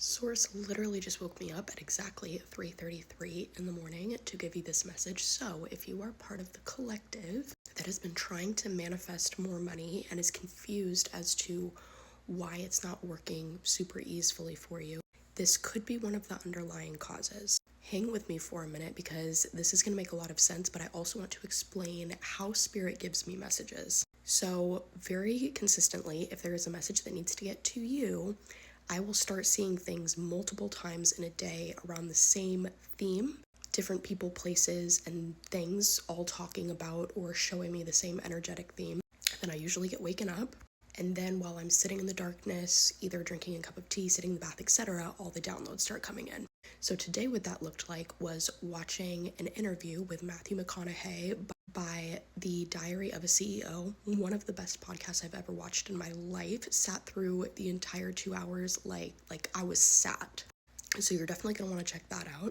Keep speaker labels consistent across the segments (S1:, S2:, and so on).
S1: Source literally just woke me up at exactly 3:33 in the morning to give you this message. So, if you are part of the collective that has been trying to manifest more money and is confused as to why it's not working super easily for you, this could be one of the underlying causes. Hang with me for a minute because this is going to make a lot of sense, but I also want to explain how spirit gives me messages. So, very consistently, if there is a message that needs to get to you, I will start seeing things multiple times in a day around the same theme, different people, places, and things all talking about or showing me the same energetic theme. Then I usually get waken up, and then while I'm sitting in the darkness, either drinking a cup of tea, sitting in the bath, etc., all the downloads start coming in. So today what that looked like was watching an interview with Matthew McConaughey by The Diary of a CEO, one of the best podcasts I've ever watched in my life. Sat through the entire 2 hours like I was sat. So you're definitely going to want to check that out.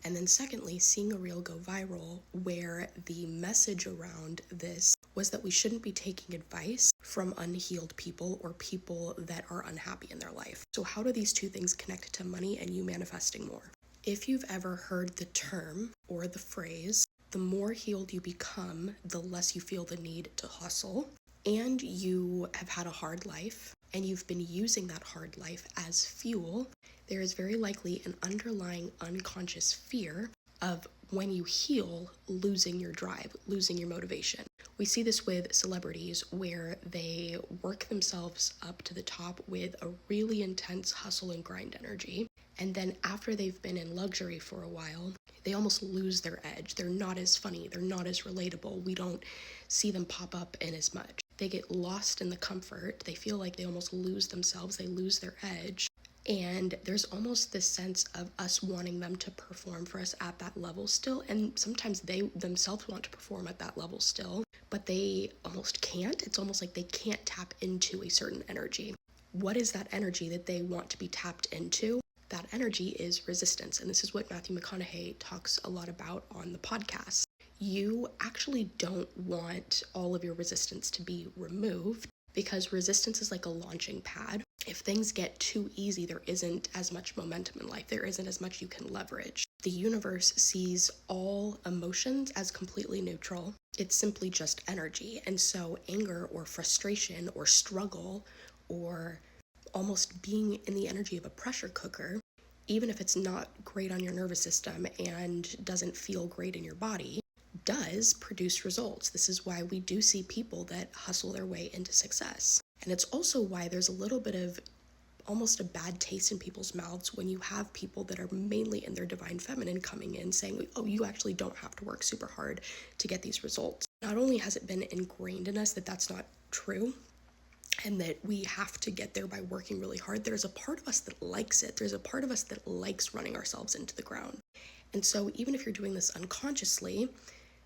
S1: And then secondly, seeing a reel go viral where the message around this was that we shouldn't be taking advice from unhealed people or people that are unhappy in their life. So how do these two things connect to money and you manifesting more? If you've ever heard the term or the phrase, the more healed you become, the less you feel the need to hustle, and you have had a hard life, and you've been using that hard life as fuel, there is very likely an underlying unconscious fear of when you heal, losing your drive, losing your motivation. We see this with celebrities where they work themselves up to the top with a really intense hustle and grind energy. And then after they've been in luxury for a while, they almost lose their edge. They're not as funny. They're not as relatable. We don't see them pop up in as much. They get lost in the comfort. They feel like they almost lose themselves. They lose their edge. And there's almost this sense of us wanting them to perform for us at that level still. And sometimes they themselves want to perform at that level still, but they almost can't. It's almost like they can't tap into a certain energy. What is that energy that they want to be tapped into? That energy is resistance. And this is what Matthew McConaughey talks a lot about on the podcast. You actually don't want all of your resistance to be removed because resistance is like a launching pad. If things get too easy, there isn't as much momentum in life. There isn't as much you can leverage. The universe sees all emotions as completely neutral. It's simply just energy. And so anger or frustration or struggle or almost being in the energy of a pressure cooker, even if it's not great on your nervous system and doesn't feel great in your body, does produce results. This is why we do see people that hustle their way into success. And it's also why there's a little bit of almost a bad taste in people's mouths when you have people that are mainly in their divine feminine coming in saying, oh, you actually don't have to work super hard to get these results. Not only has it been ingrained in us that that's not true, and that we have to get there by working really hard, there's a part of us that likes it. There's a part of us that likes running ourselves into the ground. And so even if you're doing this unconsciously,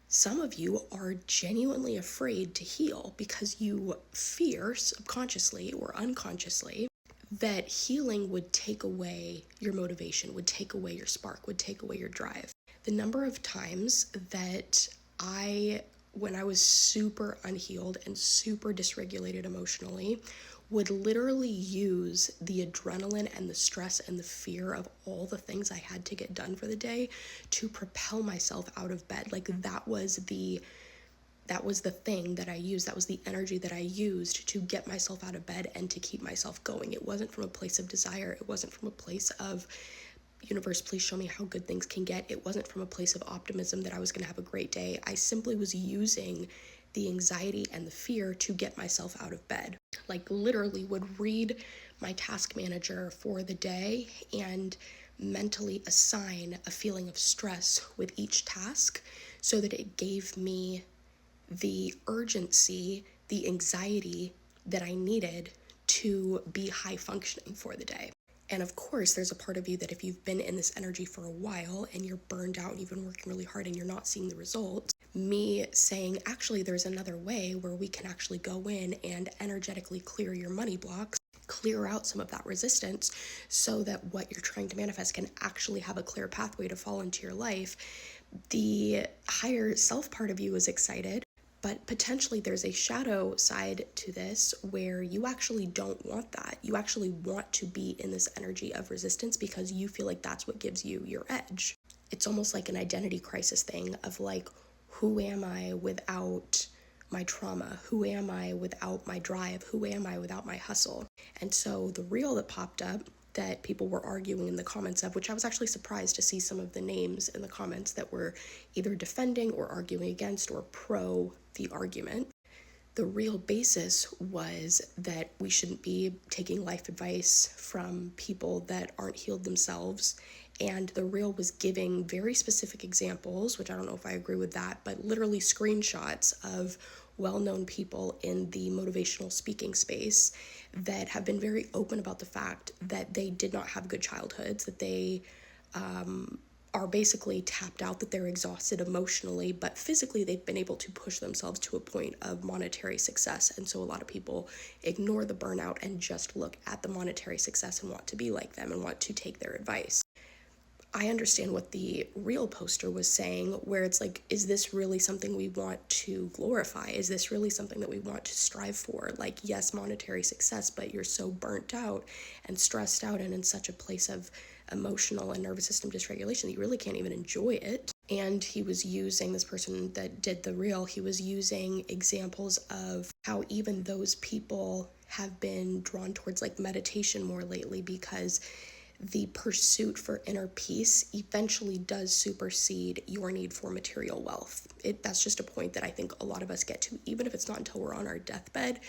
S1: some of you are genuinely afraid to heal because you fear subconsciously or unconsciously that healing would take away your motivation, would take away your spark, would take away your drive. The number of times that when I was super unhealed and super dysregulated emotionally, would literally use the adrenaline and the stress and the fear of all the things I had to get done for the day to propel myself out of bed. Like that was the thing that I used. That was the energy that I used to get myself out of bed and to keep myself going. It wasn't from a place of desire. It wasn't from a place of, universe, please show me how good things can get. It wasn't from a place of optimism that I was going to have a great day. I simply was using the anxiety and the fear to get myself out of bed. Like literally would read my task manager for the day and mentally assign a feeling of stress with each task so that it gave me the urgency, the anxiety that I needed to be high functioning for the day. And of course, there's a part of you that if you've been in this energy for a while and you're burned out and you've been working really hard and you're not seeing the results, me saying, actually, there's another way where we can actually go in and energetically clear your money blocks, clear out some of that resistance so that what you're trying to manifest can actually have a clear pathway to fall into your life. The higher self part of you is excited, But potentially there's a shadow side to this where you actually don't want that. You actually want to be in this energy of resistance because you feel like that's what gives you your edge. It's almost like an identity crisis thing of like, who am I without my trauma? Who am I without my drive? Who am I without my hustle? And so the reel that popped up that people were arguing in the comments of, which I was actually surprised to see some of the names in the comments that were either defending or arguing against or pro the argument. The real basis was that we shouldn't be taking life advice from people that aren't healed themselves. And the reel was giving very specific examples, which I don't know if I agree with that, but literally screenshots of well-known people in the motivational speaking space that have been very open about the fact that they did not have good childhoods, that they are basically tapped out, that they're exhausted emotionally, but physically they've been able to push themselves to a point of monetary success. And so a lot of people ignore the burnout and just look at the monetary success and want to be like them and want to take their advice. I understand what the real poster was saying, where it's like, is this really something we want to glorify? Is this really something that we want to strive for? Like, yes, monetary success, but you're so burnt out and stressed out and in such a place of emotional and nervous system dysregulation that you really can't even enjoy it. And he was using, this person that did the reel, he was using examples of how even those people have been drawn towards like meditation more lately because the pursuit for inner peace eventually does supersede your need for material wealth. That's just a point that I think a lot of us get to, even if it's not until we're on our deathbed.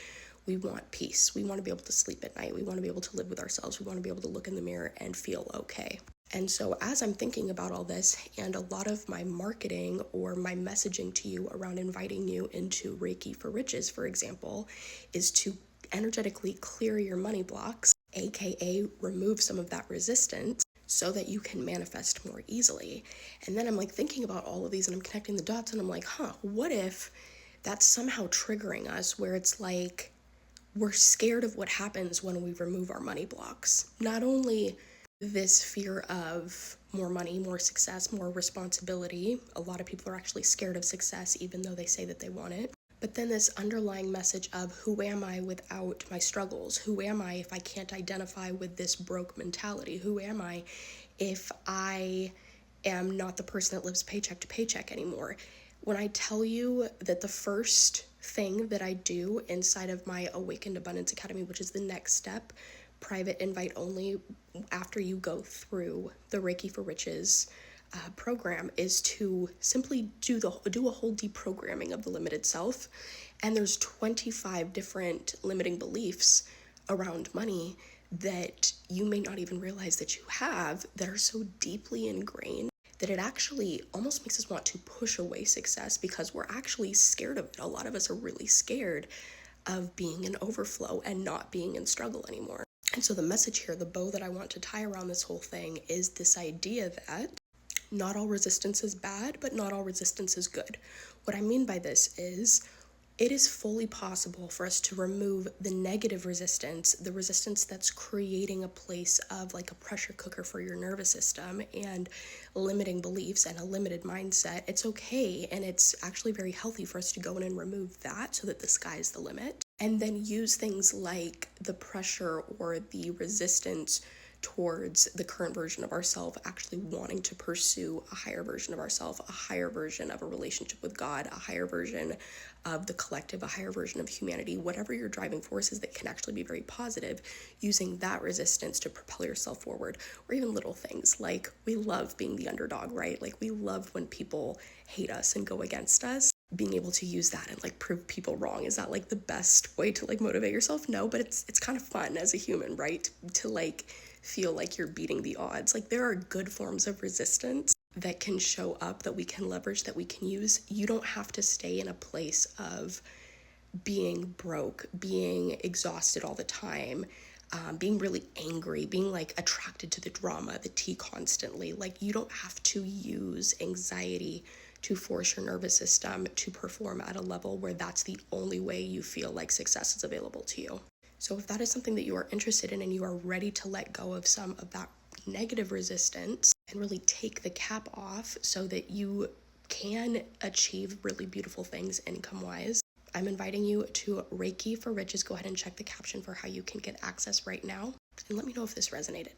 S1: We want peace. We want to be able to sleep at night. We want to be able to live with ourselves. We want to be able to look in the mirror and feel okay. And so as I'm thinking about all this, and a lot of my marketing or my messaging to you around inviting you into Reiki for Riches, for example, is to energetically clear your money blocks, aka remove some of that resistance so that you can manifest more easily. And then I'm like thinking about all of these and I'm connecting the dots and I'm like, what if that's somehow triggering us where it's like we're scared of what happens when we remove our money blocks. Not only this fear of more money, more success, more responsibility. A lot of people are actually scared of success even though they say that they want it. But then this underlying message of who am I without my struggles? Who am I if I can't identify with this broke mentality? Who am I if I am not the person that lives paycheck to paycheck anymore? When I tell you that the first thing that I do inside of my Awakened Abundance Academy, which is the next step, private invite only, after you go through the Reiki for Riches program, is to simply do a whole deprogramming of the limited self. And there's 25 different limiting beliefs around money that you may not even realize that you have that are so deeply ingrained that it actually almost makes us want to push away success because we're actually scared of it. A lot of us are really scared of being in overflow and not being in struggle anymore. And so the message here, the bow that I want to tie around this whole thing, is this idea that not all resistance is bad, but not all resistance is good. What I mean by this is it is fully possible for us to remove the negative resistance, the resistance that's creating a place of like a pressure cooker for your nervous system and limiting beliefs and a limited mindset. It's okay, and it's actually very healthy for us to go in and remove that so that the sky's the limit. And then use things like the pressure or the resistance towards the current version of ourselves actually wanting to pursue a higher version of ourselves, a higher version of a relationship with God, a higher version of the collective, a higher version of humanity, whatever your driving force is that can actually be very positive, using that resistance to propel yourself forward. Or even little things like we love being the underdog, right? Like we love when people hate us and go against us. Being able to use that and like prove people wrong, is that like the best way to like motivate yourself? No, but it's kind of fun as a human, right? To like feel like you're beating the odds. Like there are good forms of resistance that can show up, that we can leverage, that we can use. You don't have to stay in a place of being broke, being exhausted all the time, being really angry, being like attracted to the drama, the tea constantly. Like you don't have to use anxiety to force your nervous system to perform at a level where that's the only way you feel like success is available to you. So if that is something that you are interested in and you are ready to let go of some of that negative resistance and really take the cap off so that you can achieve really beautiful things income-wise. I'm inviting you to Reiki for Riches. Go ahead and check the caption for how you can get access right now, and let me know if this resonated.